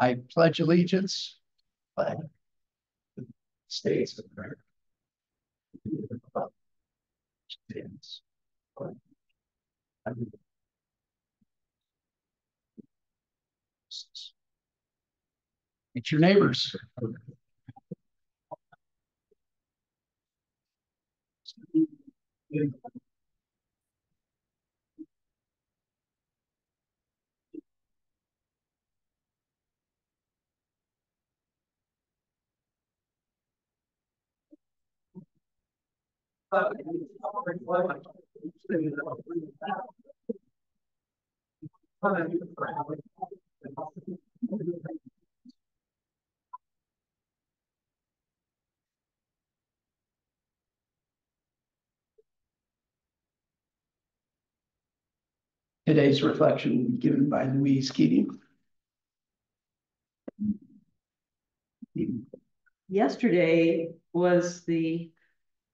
I pledge allegiance to the States of America. It's your neighbors. Today's reflection given by Louise Keating. Yesterday was the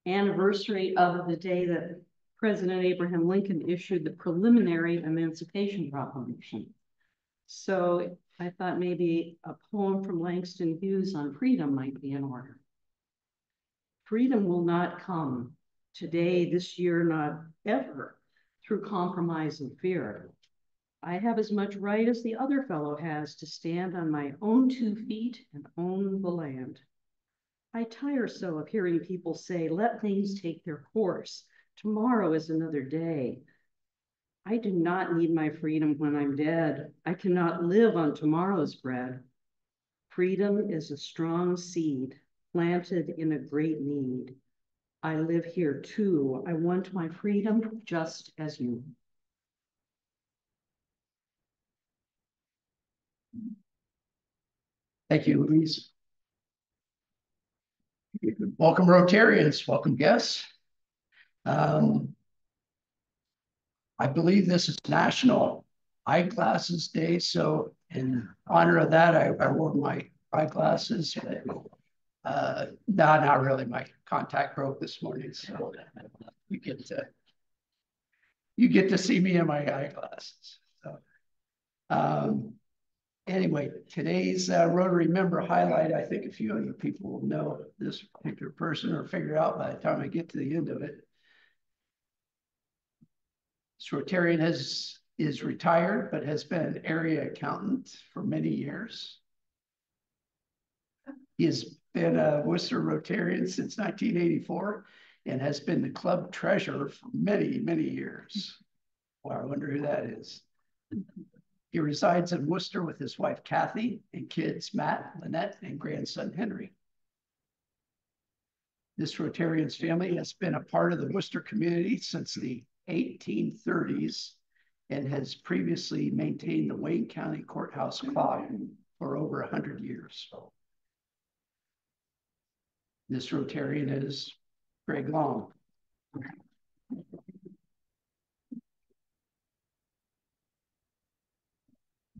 anniversary of the day that President Abraham Lincoln issued the preliminary Emancipation Proclamation. So I thought maybe a poem from Langston Hughes on freedom might be in order. Freedom will not come today, this year, not ever, through compromise and fear. I have as much right as the other fellow has to stand on my own 2 feet and own the land. I tire so of hearing people say, let things take their course. Tomorrow is another day. I do not need my freedom when I'm dead. I cannot live on tomorrow's bread. Freedom is a strong seed planted in a great need. I live here too. I want my freedom just as you. Thank you, Louise. Welcome, Rotarians. Welcome, guests. I believe this is National Eyeglasses Day, so in honor of that, I wore my eyeglasses. Not really. My contact broke this morning, so you get to see me in my eyeglasses. So, anyway, today's Rotary member highlight, I think a few other people will know this particular person or figure out by the time I get to the end of it. This Rotarian is retired, but has been an area accountant for many years. He has been a Wooster Rotarian since 1984 and has been the club treasurer for many, many years. Well, I wonder who that is. He resides in Worcester with his wife, Kathy, and kids, Matt, Lynette, and grandson, Henry. This Rotarian's family has been a part of the Worcester community since the 1830s and has previously maintained the Wayne County Courthouse clock for over 100 years. This Rotarian is Greg Long.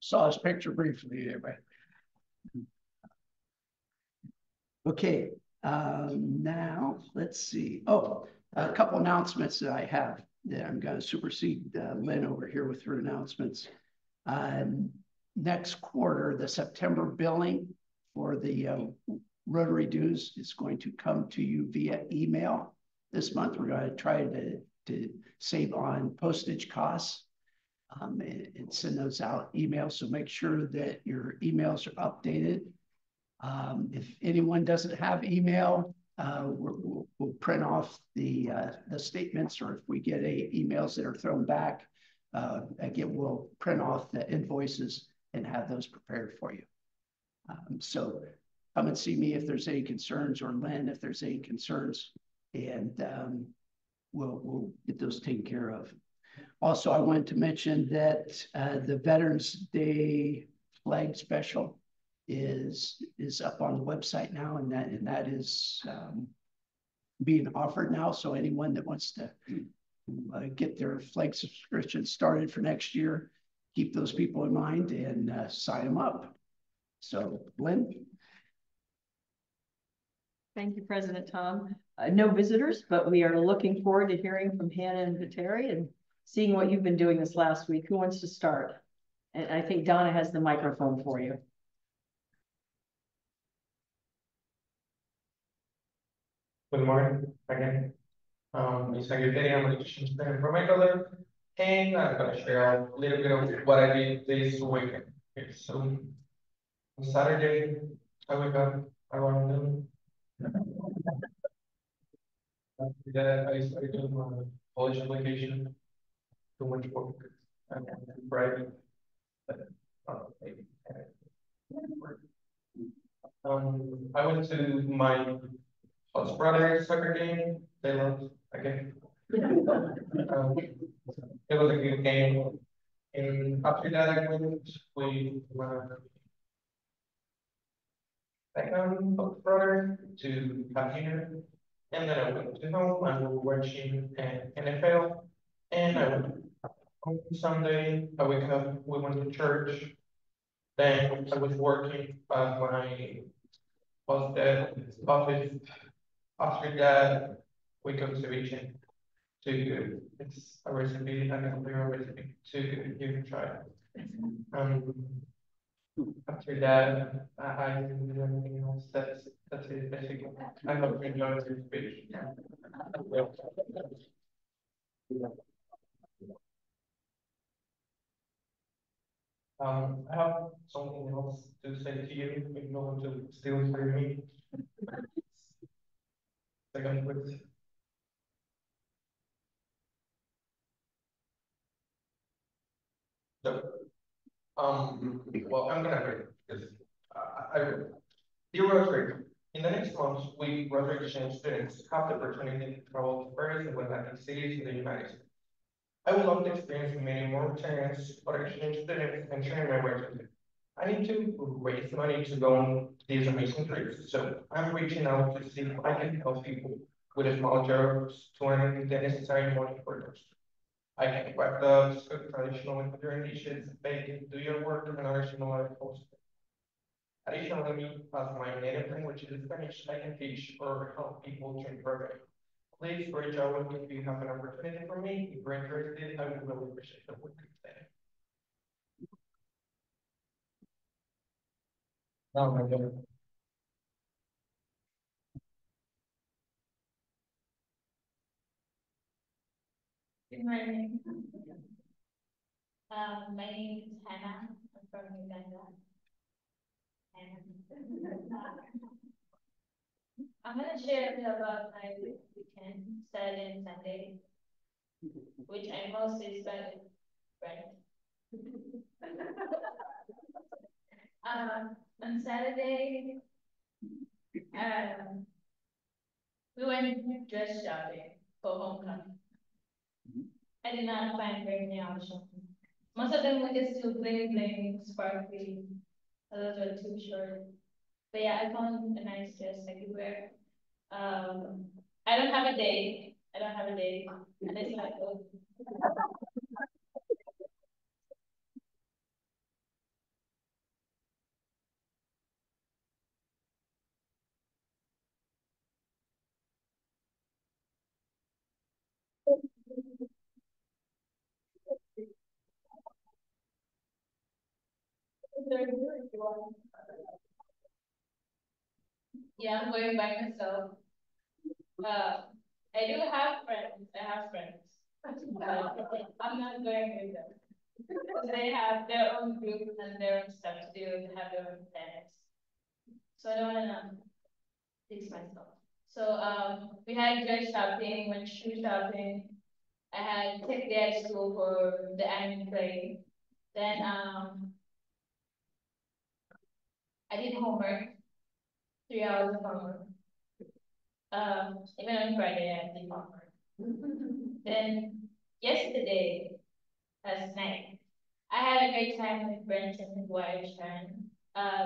Saw his picture briefly anyway. Okay, now let's see. Oh, a couple announcements that I have that I'm going to supersede Lynn over here with her announcements. Next quarter, the September billing for the Rotary dues is going to come to you via email. This month, we're going to try to save on postage costs. And send those out emails. So make sure that your emails are updated. If anyone doesn't have email, we'll print off the statements, or if we get emails that are thrown back, again, we'll print off the invoices and have those prepared for you. So come and see me if there's any concerns, or Lynn if there's any concerns, and we'll get those taken care of. Also, I wanted to mention that the Veterans Day flag special is up on the website now, and that is being offered now. So anyone that wants to get their flag subscription started for next year, keep those people in mind and sign them up. So, Lynn. Thank you, President Tom. No visitors, but we are looking forward to hearing from Hannah and Viteri and seeing what you've been doing this last week. Who wants to start? And I think Donna has the microphone for you. Good morning again. It's a good day. I'm a teaching student from Ecuador, and I'm gonna share a little bit of what I did this weekend. Okay, so on Saturday, I wake up around noon. After that, I started doing my college application, too much work, and Friday. But, maybe, I went to my host brother's soccer game. They lost again. It was a good game. And after that, I went with my second brother to have dinner. And then I went to home. I was watching NFL. And I went on Sunday. I wake up. We went to church. Then I was working at my post office. After that, we go to ceviche. Too good. It's a recipe. I can clear a recipe. Too good. You can try it. After that, I didn't do anything else. That's it basically. I hope you enjoyed your speech. I have something else to say to you, if you want to still hear me. Second, please. So, well, I'm gonna read because I dear Rotary, in the next month, we Rotary exchange students have the opportunity to travel to various Atlantic cities in the United States. I would love to experience many more times for exchange students and sharing my work with them. I need to raise money to go on these amazing trips, so I'm reaching out to see if I can help people with small jobs to earn the necessary money for those. I can wrap the cook traditional Ecuadorian dishes, bake, do your work, and other similar posts. Additionally, as my native language is Spanish, I can teach or help people drink bourbon. Please reach out if you have an opportunity for me. If you're interested, I would really appreciate the work you say. Oh my God. Good morning. My name is Hannah. I'm from Uganda. And I'm gonna share a bit about my weekend, Saturday and Sunday, which I mostly spent with friends. On Saturday, we went dress shopping for homecoming. I did not find very many options. Most of them were just too bling bling, sparkly. Those were too short. But yeah, I found a nice dress I could wear. I don't have a date. I don't have a date. And it's like, oh. Yeah, I'm going by myself. I do have friends. I have friends. I'm not going with them. They have their own group and their own stuff to do and have their own plans. So I don't wanna fix myself. So we had dress shopping, went shoe shopping. I had tech day at school for the anime play. Then I did homework, 3 hours of homework. Even on Friday I did homework. Then yesterday, last night, I had a great time with Brent and his wife Sharon.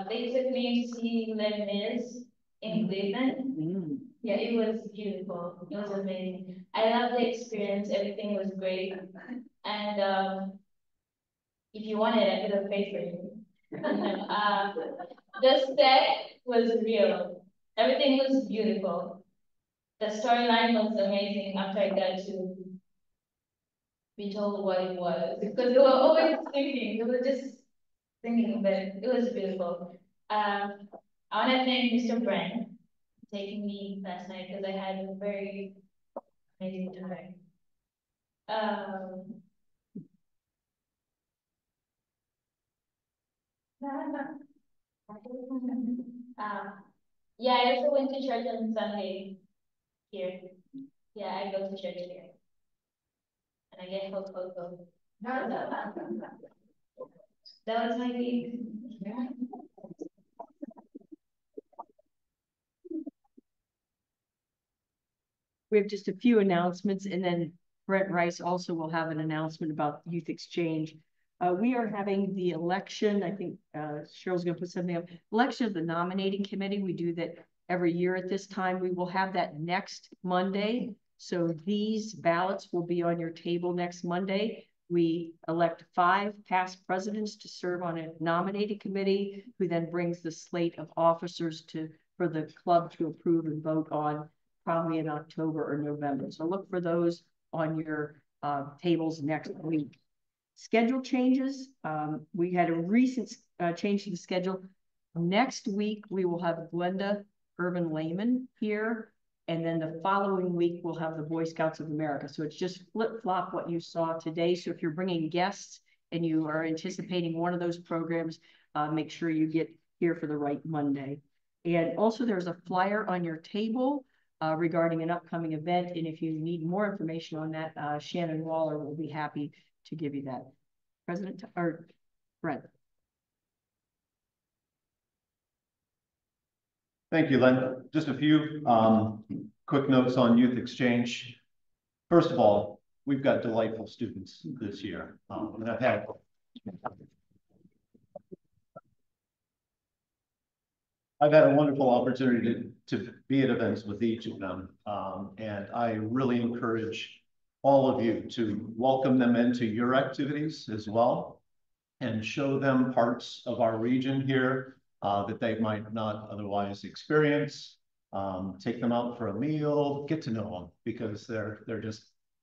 They took me to see Les Mis in Cleveland. Yeah, it was beautiful. It was amazing. I loved the experience. Everything was great. And if you wanted, I could have paid for you. The set was real. Everything was beautiful. The storyline was amazing after I got to be told what it was. Because they were always thinking, they were just thinking, but it was beautiful. I want to thank Mr. Brand taking me last night because I had a very amazing time. Yeah, I also went to church on Sunday here. Yeah, I go to church here. And I get ho. That was my week. We have just a few announcements, and then Brent Rice also will have an announcement about youth exchange. We are having the election. I think Cheryl's going to put something up. Election of the nominating committee. We do that every year at this time. We will have that next Monday. So these ballots will be on your table next Monday. We elect 5 past presidents to serve on a nominating committee, who then brings the slate of officers for the club to approve and vote on, probably in October or November. So look for those on your tables next week. Schedule changes. We had a recent change to the schedule. Next week, we will have Glenda Urban Layman here. And then the following week, we'll have the Boy Scouts of America. So it's just flip-flop what you saw today. So if you're bringing guests and you are anticipating one of those programs, make sure you get here for the right Monday. And also there's a flyer on your table regarding an upcoming event. And if you need more information on that, Shannon Waller will be happy to give you that. President or Brent. Thank you, Len. Just a few quick notes on youth exchange. First of all, we've got delightful students this year. And I've had a wonderful opportunity to be at events with each of them. And I really encourage all of you to welcome them into your activities as well and show them parts of our region here that they might not otherwise experience. Take them out for a meal, get to know them, because they're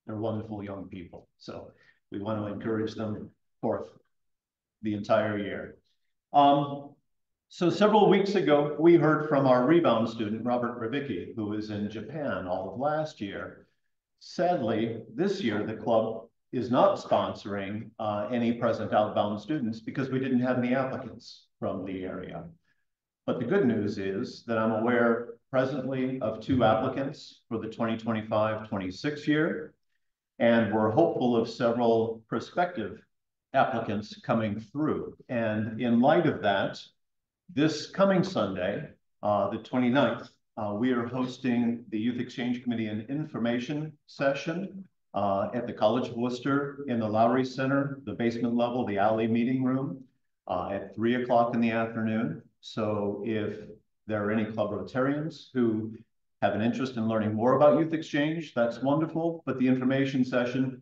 wonderful young people. So we want to encourage them forth the entire year. So several weeks ago, we heard from our rebound student, Robert Revicki, who was in Japan all of last year. Sadly, this year, the club is not sponsoring any present outbound students because we didn't have any applicants from the area. But the good news is that I'm aware presently of 2 applicants for the 2025-26 year, and we're hopeful of several prospective applicants coming through. And in light of that, this coming Sunday, the 29th, we are hosting the Youth Exchange Committee an information session at the College of Wooster in the Lowry Center, the basement level, the alley meeting room, at 3 o'clock in the afternoon. So if there are any club Rotarians who have an interest in learning more about youth exchange, that's wonderful. But the information session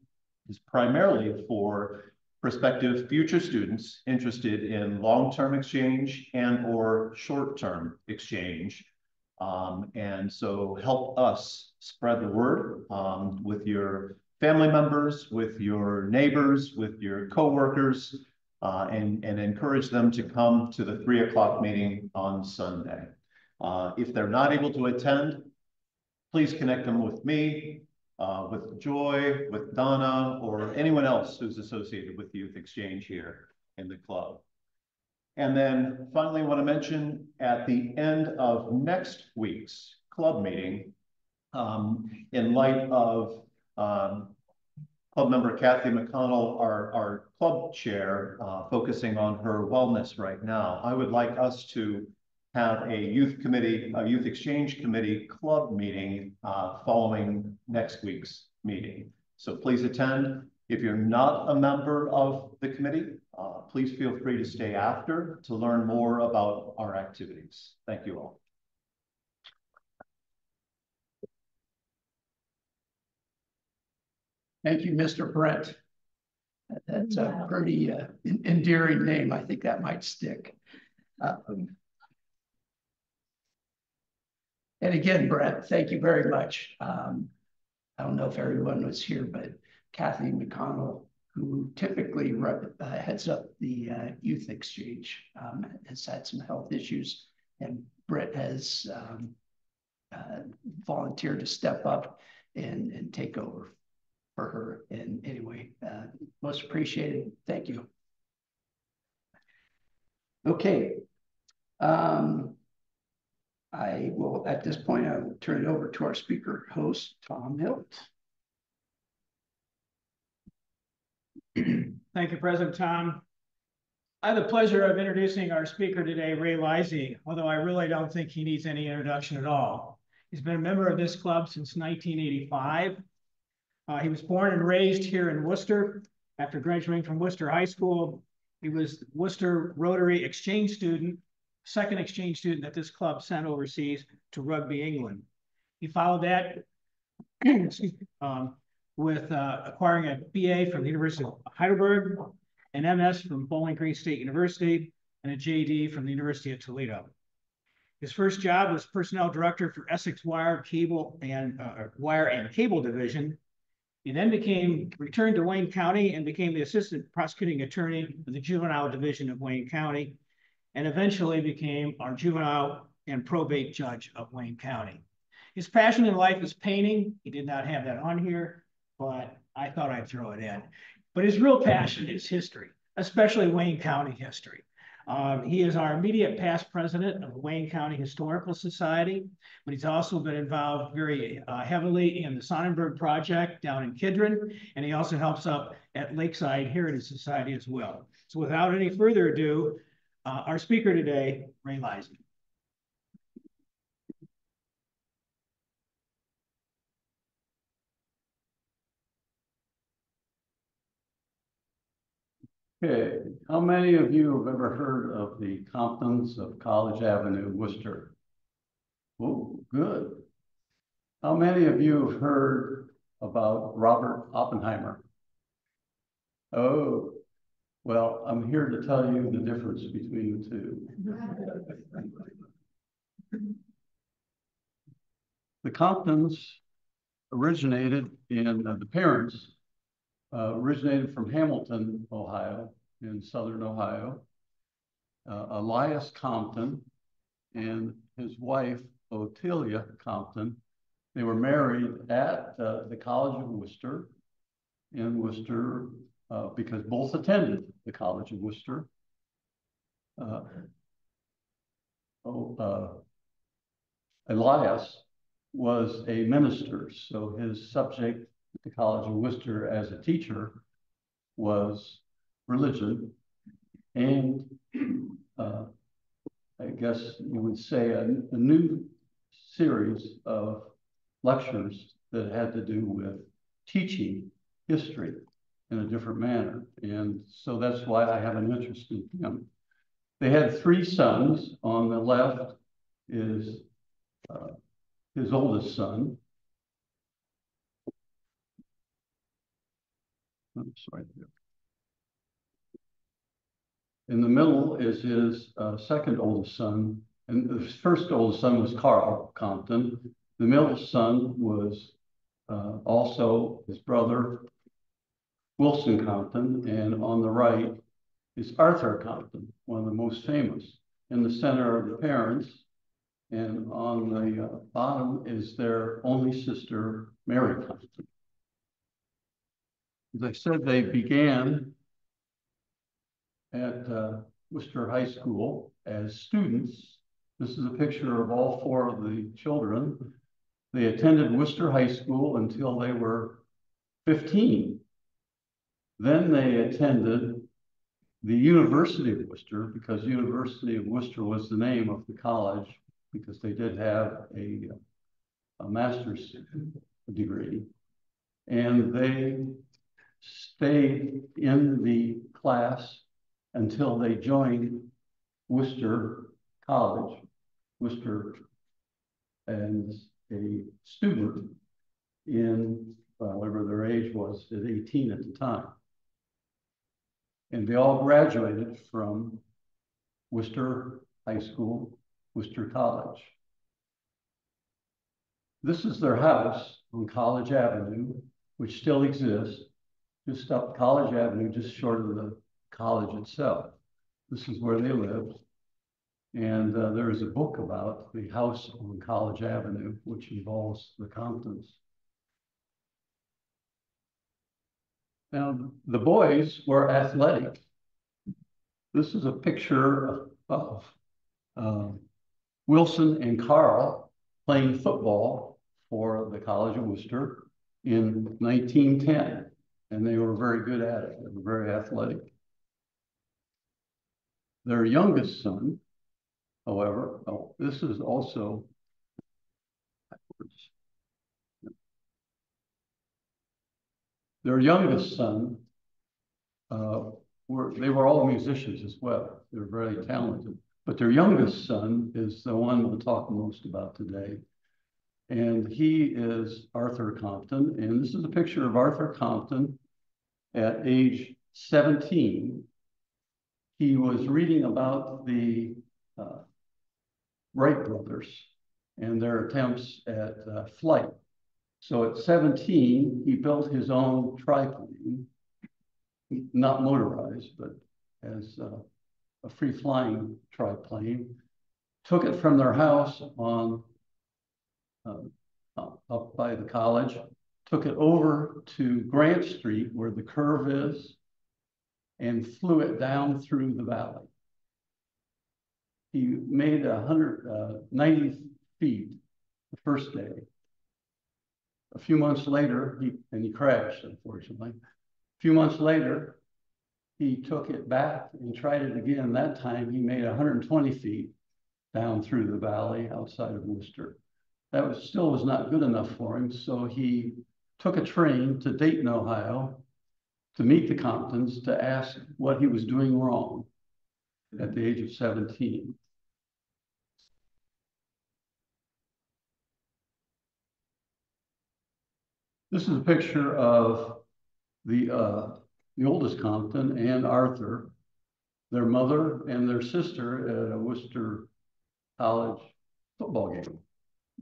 is primarily for prospective future students interested in long-term exchange and or short-term exchange. And so help us spread the word with your family members, with your neighbors, with your coworkers, and encourage them to come to the 3 o'clock meeting on Sunday. If they're not able to attend, please connect them with me, with Joy, with Donna, or anyone else who's associated with Youth Exchange here in the club. And then finally, I want to mention at the end of next week's club meeting, in light of club member Kathy McConnell, our club chair, focusing on her wellness right now, I would like us to have a youth exchange committee club meeting following next week's meeting. So please attend. If you're not a member of the committee, please feel free to stay after to learn more about our activities. Thank you all. Thank you, Mr. Brent. That's a pretty endearing name. I think that might stick. And again, Brent, thank you very much. I don't know if everyone was here, but Kathy McConnell, who typically heads up the youth exchange, has had some health issues, and Brett has volunteered to step up and take over for her. And anyway, most appreciated. Thank you. Okay. I will, at this point, I will turn it over to our speaker host, Tom Hilt. Thank you, President Tom. I have the pleasure of introducing our speaker today, Ray Lisey, although I really don't think he needs any introduction at all. He's been a member of this club since 1985. He was born and raised here in Worcester. After graduating from Worcester High School, he was the Wooster Rotary exchange student, second exchange student that this club sent overseas to Rugby, England. He followed that with acquiring a BA from the University of Heidelberg, an MS from Bowling Green State University, and a JD from the University of Toledo. His first job was personnel director for Essex Wire, Cable, and Wire and Cable Division. He then returned to Wayne County and became the assistant prosecuting attorney for the juvenile division of Wayne County, and eventually became our juvenile and probate judge of Wayne County. His passion in life is painting. He did not have that on here, but I thought I'd throw it in. But his real passion is history, especially Wayne County history. He is our immediate past president of the Wayne County Historical Society, but he's also been involved very heavily in the Sonnenberg Project down in Kidron, and he also helps up at Lakeside Heritage Society as well. So without any further ado, our speaker today, Ray Lisey. Okay, how many of you have ever heard of the Comptons of College Avenue, Worcester? Oh, good. How many of you have heard about Robert Oppenheimer? Oh, well, I'm here to tell you the difference between the two. The Comptons originated in, the parents originated from Hamilton, Ohio, in southern Ohio. Elias Compton and his wife, Otelia Compton, they were married at the College of Worcester in Worcester because both attended the College of Worcester. Elias was a minister, so his subject at the College of Worcester as a teacher was religion, and I guess you would say a new series of lectures that had to do with teaching history in a different manner. And so that's why I have an interest in him. They had 3 sons. On the left is his oldest son. I'm sorry. In the middle is his second oldest son, and the first oldest son was Carl Compton. The middle son was also his brother, Wilson Compton, and on the right is Arthur Compton, one of the most famous. In the center are the parents, and on the bottom is their only sister, Mary Compton. As I said, they began at Wooster High School as students. This is a picture of all 4 of the children. They attended Wooster High School until they were 15. Then they attended the University of Worcester, because University of Worcester was the name of the college, because they did have a master's degree. And they stayed in the class until they joined Worcester College, Worcester, as a student in whatever their age was at 18 at the time. And they all graduated from Worcester High School, Worcester College. This is their house on College Avenue, which still exists, just up College Avenue, just short of the college itself. This is where they lived. And there is a book about the house on College Avenue, which involves the Comptons. Now, the boys were athletic. This is a picture of Wilson and Carl playing football for the College of Wooster in 1910. And they were very good at it. They were very athletic. Their youngest son, however, this is also backwards. Their youngest son, they were all musicians as well. They were very talented. But their youngest son is the one we'll talk most about today. And he is Arthur Compton. And this is a picture of Arthur Compton at age 17. He was reading about the Wright brothers and their attempts at flight. So at 17, he built his own triplane, not motorized, but as a free-flying triplane, took it from their house on up by the college, took it over to Grant Street where the curve is, and flew it down through the valley. He made 190 feet the first day. A few months later, he crashed, unfortunately. A few months later, he took it back and tried it again. That time he made 120 feet down through the valley outside of Wooster. That still was not good enough for him, so he took a train to Dayton, Ohio, to meet the Comptons to ask what he was doing wrong at the age of 17. This is a picture of the oldest Compton and Arthur, their mother and their sister at a Wooster College football game.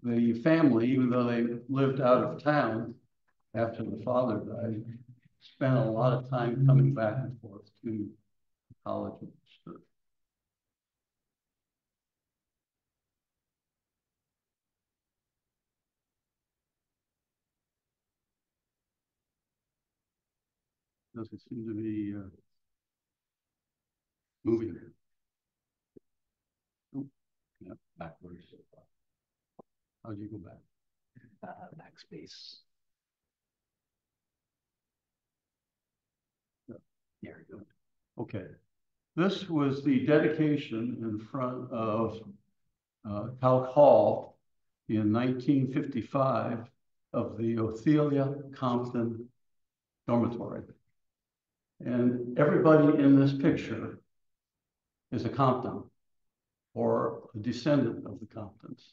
The family, even though they lived out of town after the father died, spent a lot of time coming back and forth to College of Wooster. Doesn't seem to be moving. Oh, yeah, backwards. How'd you go back? Backspace. There you go. Okay. This was the dedication in front of Calc Hall in 1955 of the Othelia Compton dormitory. And everybody in this picture is a Compton or a descendant of the Comptons.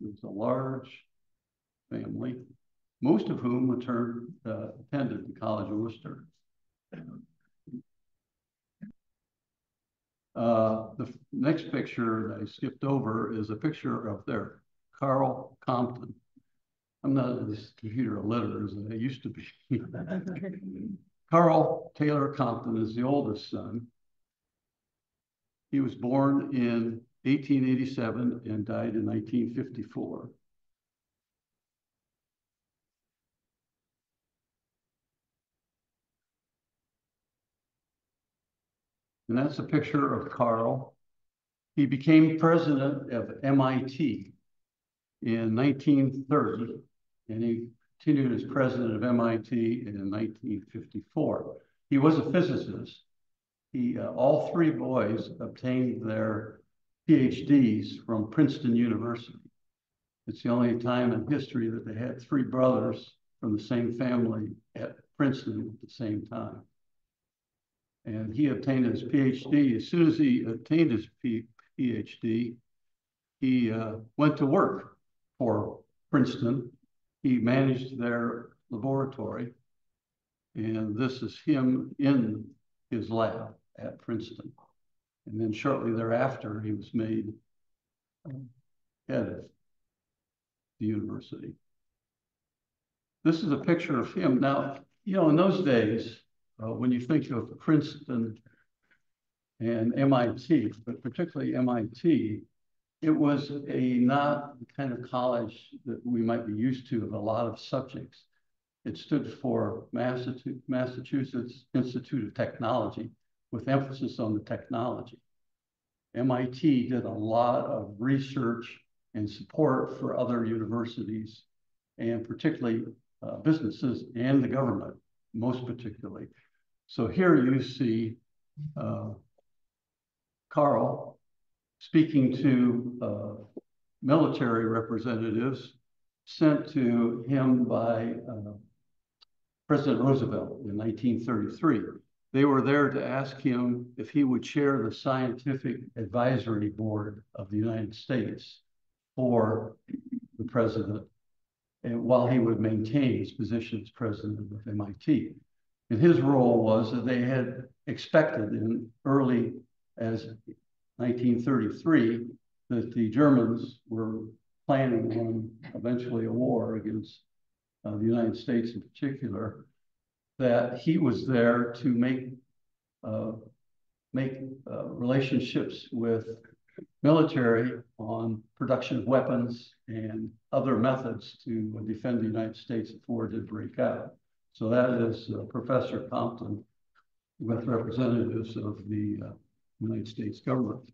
It's a large family, most of whom attended the College of Wooster. The next picture that I skipped over is a picture of their Carl Compton. I'm not as computer illiterate as I used to be. Carl Taylor Compton is the oldest son. He was born in 1887 and died in 1954. And that's a picture of Carl. He became president of MIT in 1930, and he continued as president of MIT in 1954. He was a physicist. All three boys obtained their PhDs from Princeton University. It's the only time in history that they had three brothers from the same family at Princeton at the same time. And he obtained his PhD. As soon as he obtained his PhD, he went to work for Princeton. He managed their laboratory. And this is him in his lab at Princeton. And then shortly thereafter, he was made head of the university. This is a picture of him. Now, you know, in those days, when you think of Princeton and MIT, but particularly MIT, it was not the kind of college that we might be used to of a lot of subjects. It stood for Massachusetts Institute of Technology, with emphasis on the technology. MIT did a lot of research and support for other universities, and particularly businesses and the government, most particularly. So here you see Carl speaking to military representatives sent to him by President Roosevelt in 1933. They were there to ask him if he would chair the Scientific Advisory Board of the United States for the president, and while he would maintain his position as president of MIT. And his role was that they had expected in early as 1933 that the Germans were planning on eventually a war against the United States in particular, that he was there to make relationships with military on production of weapons and other methods to defend the United States if war did break out. So that is Professor Compton with representatives of the United States government.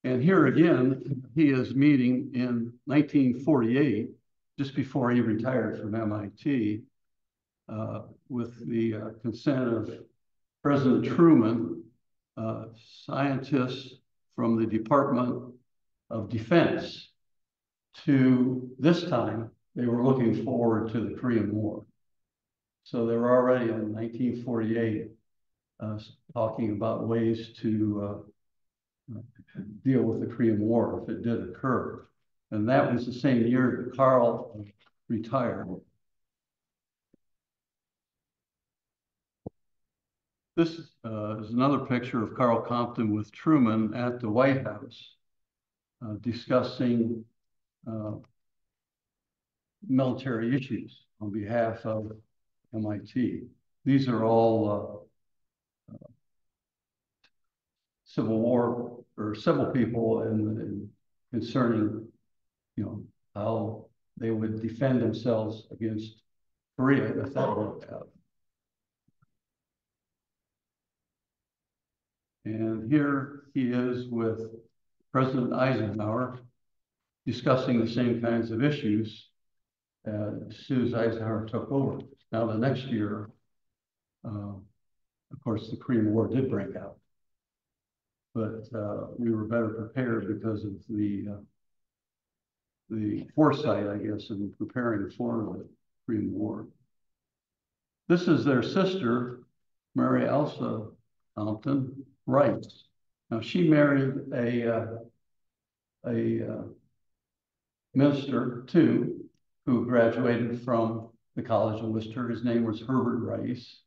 And here again, he is meeting in 1948, just before he retired from MIT, with the consent of President Truman, scientists from the Department of Defense. To this time, they were looking forward to the Korean War. So they were already in 1948 talking about ways to deal with the Korean War if it did occur. And that was the same year that Carl retired. This is another picture of Carl Compton with Truman at the White House discussing military issues on behalf of MIT. These are all Civil War or civil people and concerning, how they would defend themselves against Korea if that worked out. And here he is with President Eisenhower discussing the same kinds of issues as soon as Eisenhower took over. Now, the next year, of course, the Korean War did break out, but we were better prepared because of the foresight, I guess, in preparing for the Korean War. This is their sister, Mary Elsa Compton Rice. Now, she married a minister too, who graduated from the College of Worcester. His name was Herbert Rice.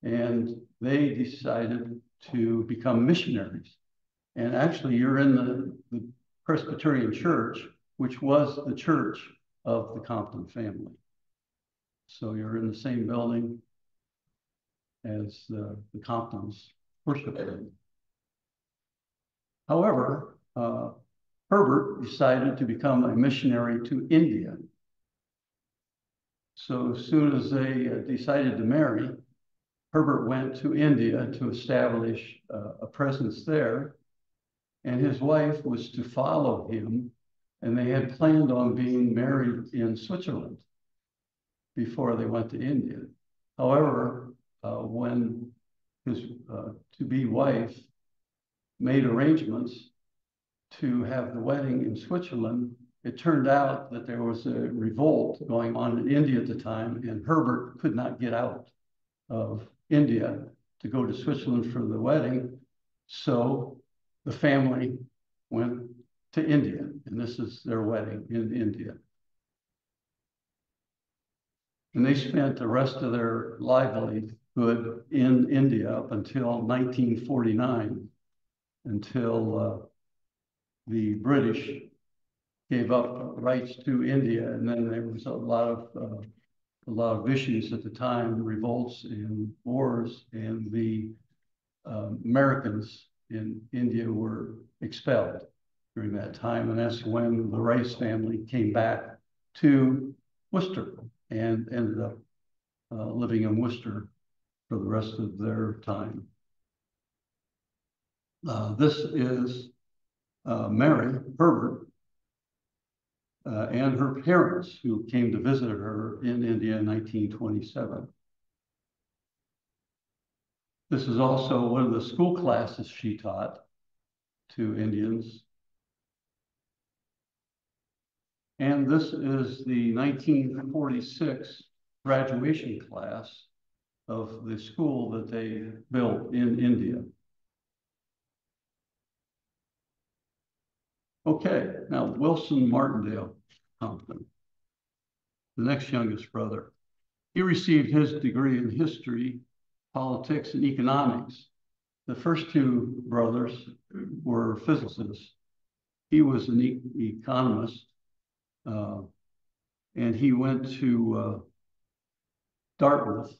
And they decided to become missionaries. And actually, you're in the Presbyterian Church, which was the church of the Compton family. So you're in the same building as the Comptons worship in. However, Herbert decided to become a missionary to India. So as soon as they decided to marry, Herbert went to India to establish a presence there, and his wife was to follow him, and they had planned on being married in Switzerland before they went to India. However, when his to-be wife made arrangements to have the wedding in Switzerland, it turned out that there was a revolt going on in India at the time, and Herbert could not get out of India to go to Switzerland for the wedding. So the family went to India, and this is their wedding in India. And they spent the rest of their livelihood in India up until 1949, until the British gave up rights to India, and then there was a lot of issues at the time, revolts and wars, and the Americans in India were expelled during that time. And that's when the Rice family came back to Worcester and ended up living in Worcester for the rest of their time. This is Mary Herbert and her parents who came to visit her in India in 1927. This is also one of the school classes she taught to Indians. And this is the 1946 graduation class of the school that they built in India. Okay, now Wilson Martindale Compton, the next youngest brother. He received his degree in history, politics, and economics. The first two brothers were physicists. He was an economist, and he went to Dartmouth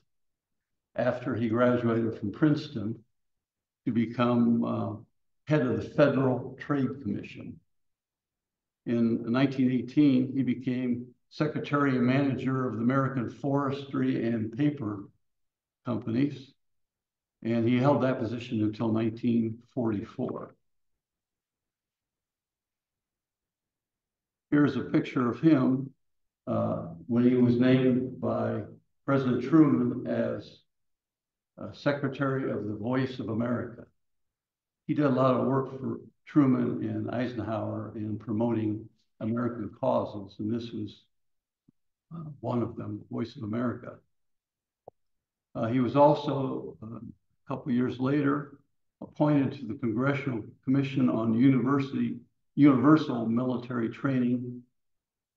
after he graduated from Princeton to become head of the Federal Trade Commission. In 1918, he became secretary and manager of the American Forestry and Paper Companies, and he held that position until 1944. Here's a picture of him when he was named by President Truman as Secretary of the Voice of America. He did a lot of work for Truman and Eisenhower in promoting American causes, and this was one of them, Voice of America. He was also, a couple years later, appointed to the Congressional Commission on Universal Military Training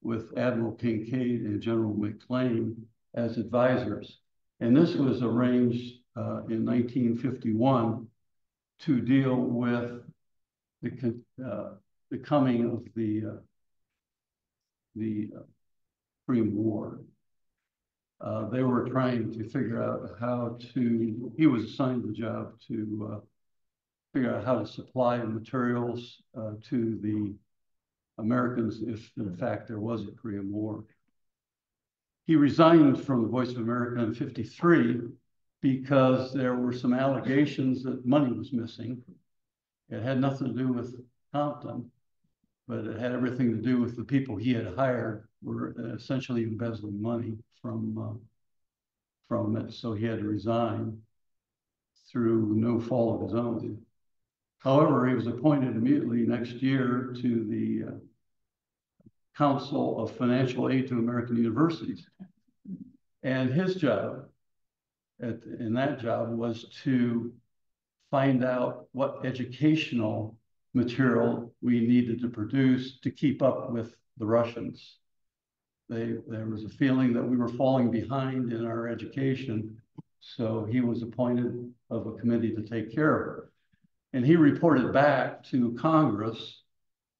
with Admiral Kincaid and General McLean as advisors. And this was arranged in 1951 to deal with the coming of the Korean War. They were trying to figure out how to, he was assigned the job to figure out how to supply materials to the Americans if in fact there was a Korean War. He resigned from the Voice of America in '53 because there were some allegations that money was missing. It had nothing to do with Compton, but it had everything to do with the people he had hired were essentially embezzling money from it. So he had to resign through no fault of his own. However, he was appointed immediately next year to the Council of Financial Aid to American Universities. And his job in that job was to find out what educational material we needed to produce to keep up with the Russians. There was a feeling that we were falling behind in our education, so he was appointed of a committee to take care of it. And he reported back to Congress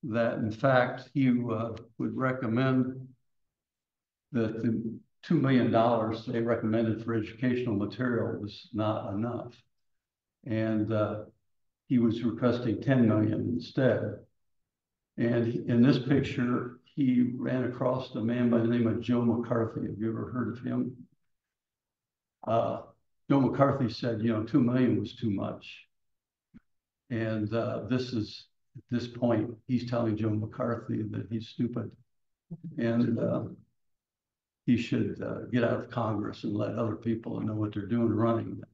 that, in fact, he would recommend that the $2 million they recommended for educational material was not enough. And he was requesting $10 million instead. And in this picture, he ran across a man by the name of Joe McCarthy. Have you ever heard of him? Joe McCarthy said, you know, $2 million was too much. And this is, at this point, he's telling Joe McCarthy that he's stupid. And he should get out of Congress and let other people know what they're doing running it.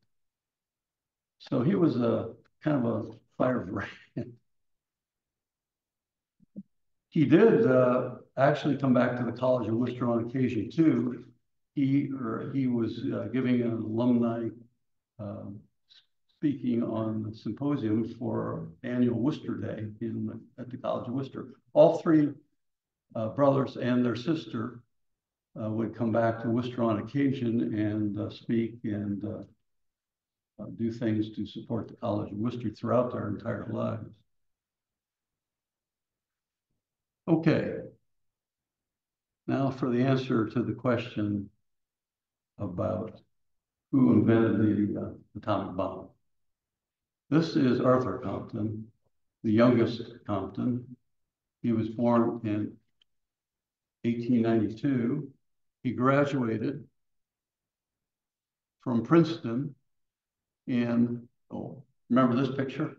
So he was a kind of a firebrand. He did actually come back to the College of Worcester on occasion too. He was giving an alumni speaking on the symposium for annual Worcester Day at the College of Worcester. All three brothers and their sister would come back to Worcester on occasion and speak and do things to support the College of Worcester throughout their entire lives. Okay. Now for the answer to the question about who invented the atomic bomb. This is Arthur Compton, the youngest Compton. He was born in 1892. He graduated from Princeton in, oh, remember this picture?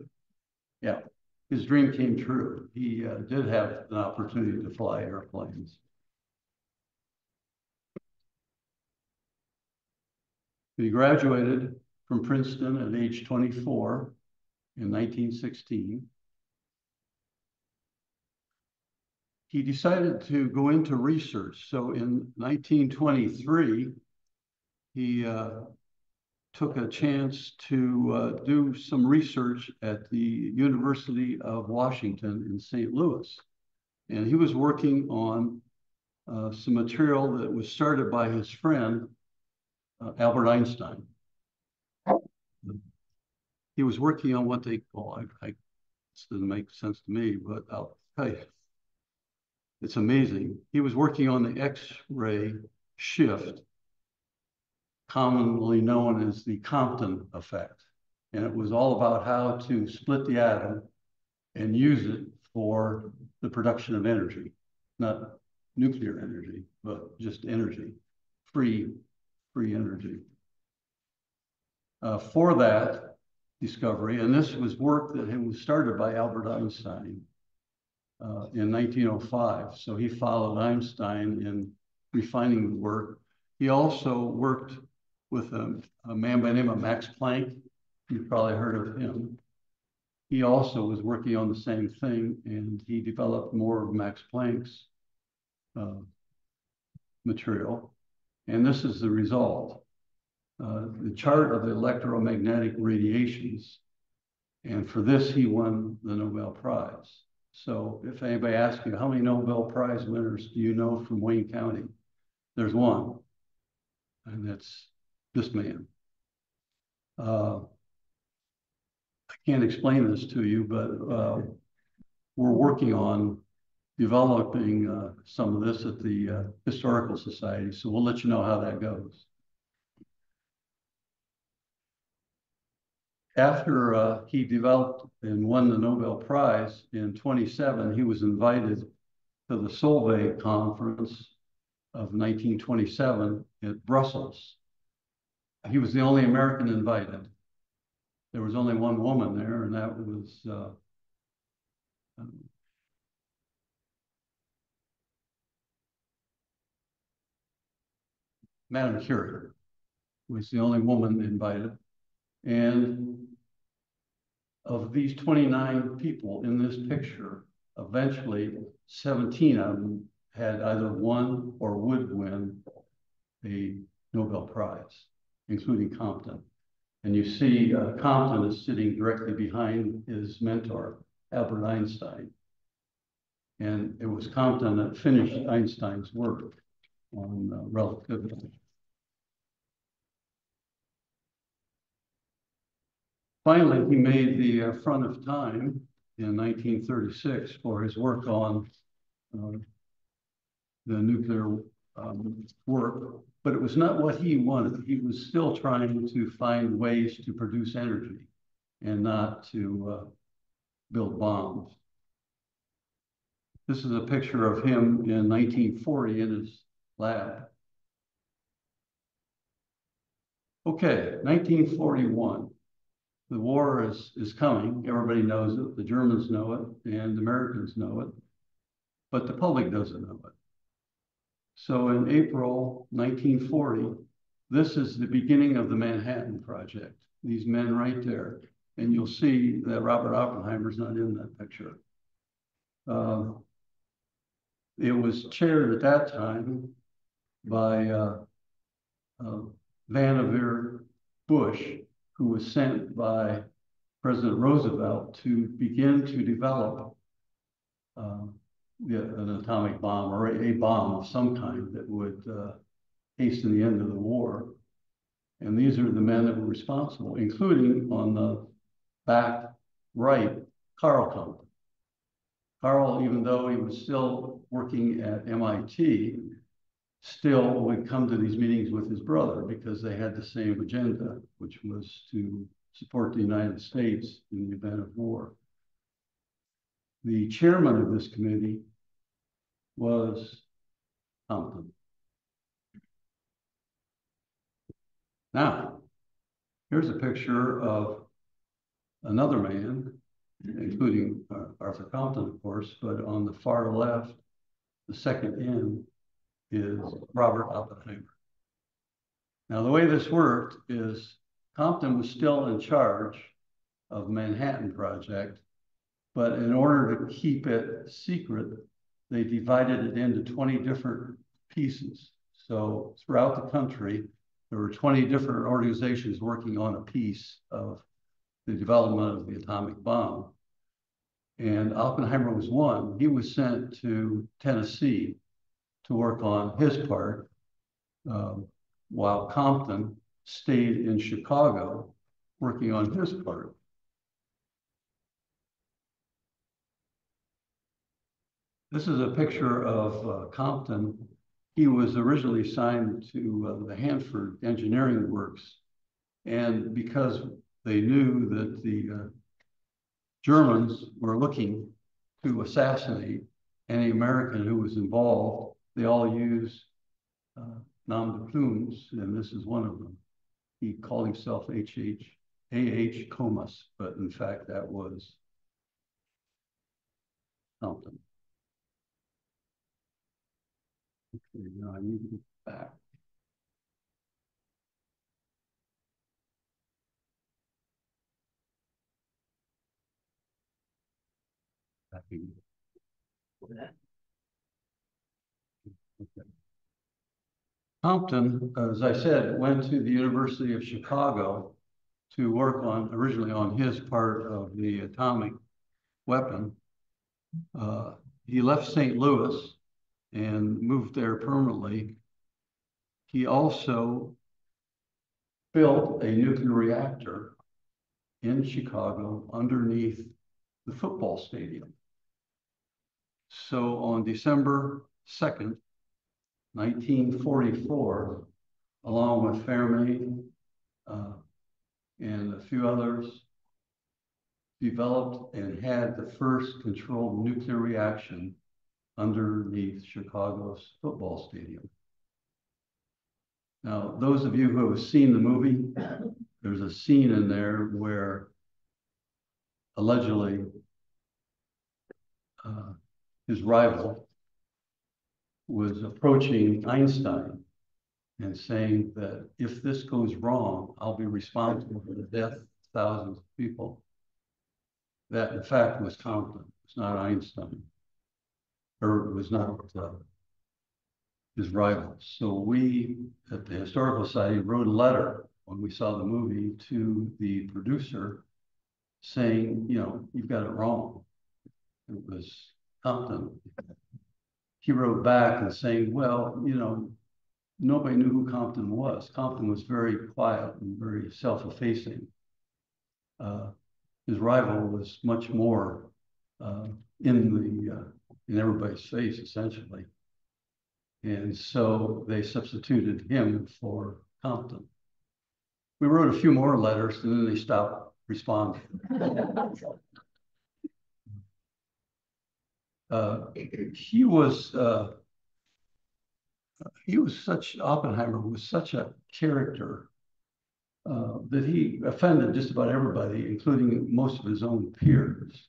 Yeah, his dream came true. He did have an opportunity to fly airplanes. He graduated from Princeton at age 24 in 1916. He decided to go into research. So in 1923, he took a chance to do some research at the University of Washington in St. Louis. And he was working on some material that was started by his friend, Albert Einstein. He was working on what they call, this doesn't make sense to me, but I'll tell you, it's amazing. He was working on the X-ray shift, commonly known as the Compton effect. And it was all about how to split the atom and use it for the production of energy, not nuclear energy, but just energy, free energy. For that discovery, and this was work that was started by Albert Einstein in 1905. So he followed Einstein in refining the work. He also worked with a man by the name of Max Planck. You've probably heard of him. He also was working on the same thing, and he developed more of Max Planck's material. And this is the result. The chart of the electromagnetic radiations. And for this, he won the Nobel Prize. So if anybody asks you, how many Nobel Prize winners do you know from Wayne County? There's one, and that's this man. I can't explain this to you, but we're working on developing some of this at the Historical Society. So we'll let you know how that goes. After he developed and won the Nobel Prize in 27, he was invited to the Solvay Conference of 1927 at Brussels. He was the only American invited. There was only one woman there, and that was Madame Curie was the only woman invited. And of these 29 people in this picture, eventually 17 of them had either won or would win a Nobel Prize, including Compton. And you see Compton is sitting directly behind his mentor, Albert Einstein. And it was Compton that finished Einstein's work on relativity. Finally, he made the front of time in 1936 for his work on the nuclear work, but it was not what he wanted. He was still trying to find ways to produce energy and not to build bombs. This is a picture of him in 1940 in his lab. Okay, 1941. The war is coming. Everybody knows it. The Germans know it, and the Americans know it, but the public doesn't know it. So in April 1940, this is the beginning of the Manhattan Project. These men right there. And you'll see that Robert Oppenheimer's not in that picture. It was chaired at that time by Vannevar Bush, who was sent by President Roosevelt to begin to develop an atomic bomb or a bomb of some kind that would hasten the end of the war. And these are the men that were responsible, including on the back right, Carl Compton. Carl, even though he was still working at MIT, still would come to these meetings with his brother because they had the same agenda, which was to support the United States in the event of war. The chairman of this committee was Compton. Now, here's a picture of another man, including Arthur Compton, of course, but on the far left, the second in is Robert Oppenheimer. Now, the way this worked is Compton was still in charge of the Manhattan Project, but in order to keep it secret, they divided it into 20 different pieces. So throughout the country, there were 20 different organizations working on a piece of the development of the atomic bomb. And Oppenheimer was one. He was sent to Tennessee to work on his part, while Compton stayed in Chicago working on his part. This is a picture of Compton. He was originally signed to the Hanford Engineering Works. And because they knew that the Germans were looking to assassinate any American who was involved, they all used nom de plumes, and this is one of them. He called himself A.H. Comas, but in fact that was Compton. Okay, now I need to get back. Okay. Compton, as I said, went to the University of Chicago to work on, originally on his part of the atomic weapon. He left St. Louis and moved there permanently. He also built a nuclear reactor in Chicago underneath the football stadium. So on December 2nd, 1944, along with Fermi and a few others, developed and had the first controlled nuclear reaction underneath Chicago's football stadium. Now, those of you who have seen the movie, there's a scene in there where allegedly his rival was approaching Einstein and saying that if this goes wrong, I'll be responsible for the death of thousands of people. That, in fact, was Compton. It's not Einstein, or it was not his rival. So we, at the Historical Society, wrote a letter when we saw the movie to the producer saying, you know, you've got it wrong. It was Compton. He wrote back and saying, well, you know, nobody knew who Compton was. Compton was very quiet and very self-effacing. His rival was much more in everybody's face, essentially. And so they substituted him for Compton. We wrote a few more letters and then they stopped responding. Oppenheimer was such a character that he offended just about everybody, including most of his own peers.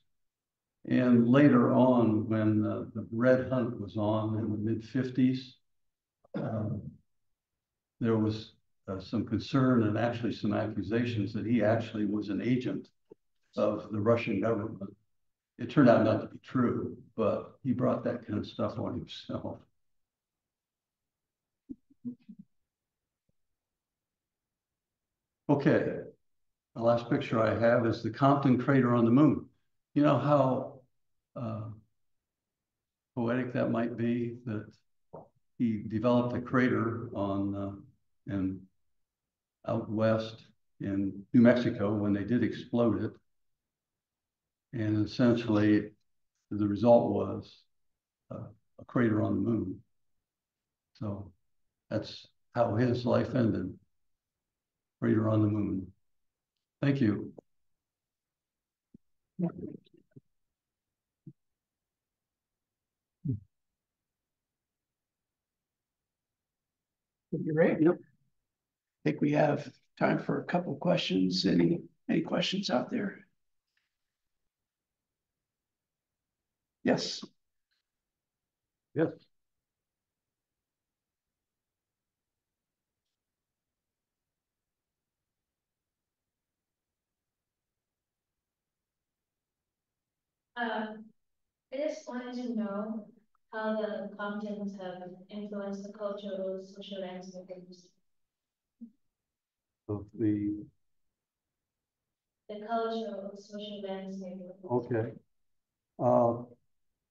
And later on, when the Red Hunt was on in the mid-50s, there was some concern and actually some accusations that he actually was an agent of the Russian government. It turned out not to be true, but he brought that kind of stuff on himself. Okay, the last picture I have is the Compton crater on the moon. You know how poetic that might be, that he developed a crater on out west in New Mexico when they did explode it. And essentially, the result was a crater on the moon. So that's how his life ended. Crater on the moon. Thank you. You're right. Yep. I think we have time for a couple of questions. Any questions out there? Yes. Yes. I just wanted to know how the Comptons have influenced the cultural, social landscape of Of the cultural, social landscape. okay.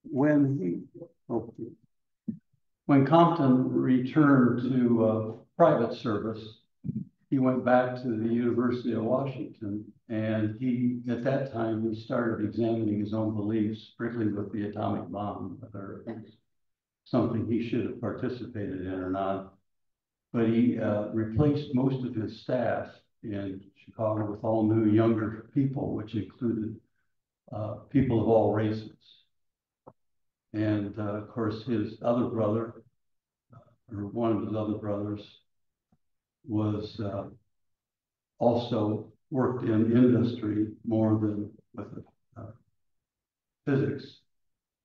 When when Compton returned to private service, he went back to the University of Washington, and at that time, he started examining his own beliefs, particularly with the atomic bomb, whether it was something he should have participated in or not. But he replaced most of his staff in Chicago with all new younger people, which included people of all races. And of course, his other brother, or one of his other brothers, was also worked in industry more than with physics.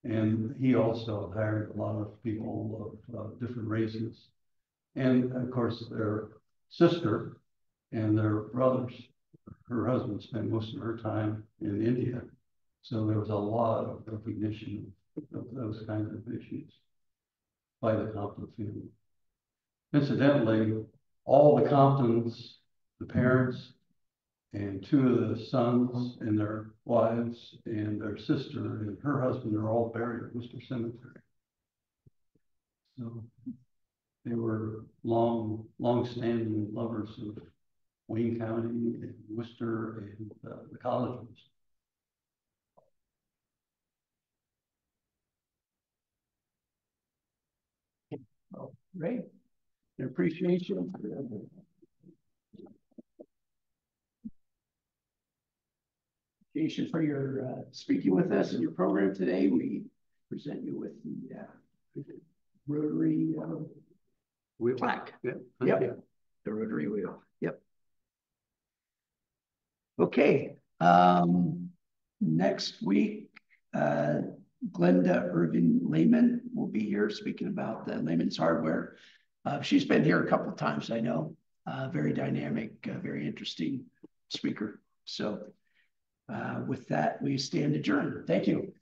And he also hired a lot of people of different races. And of course, their sister and their brothers, her husband spent most of her time in India. So there was a lot of recognition of those kinds of issues by the Compton family. Incidentally, all the Comptons, the parents, and two of the sons and their wives and their sister and her husband are all buried at Wooster Cemetery. So they were long-standing lovers of Wayne County and Worcester and the colleges. Oh, great. Appreciation. Appreciation for your speaking with us in your program today. We present you with the Rotary plaque. Yep. The Rotary wheel. Yep. Okay. Next week, Glenda Irving Lehman will be here speaking about the Lehman's Hardware. She's been here a couple of times, I know. Very dynamic, very interesting speaker. So with that, we stand adjourned. Thank you.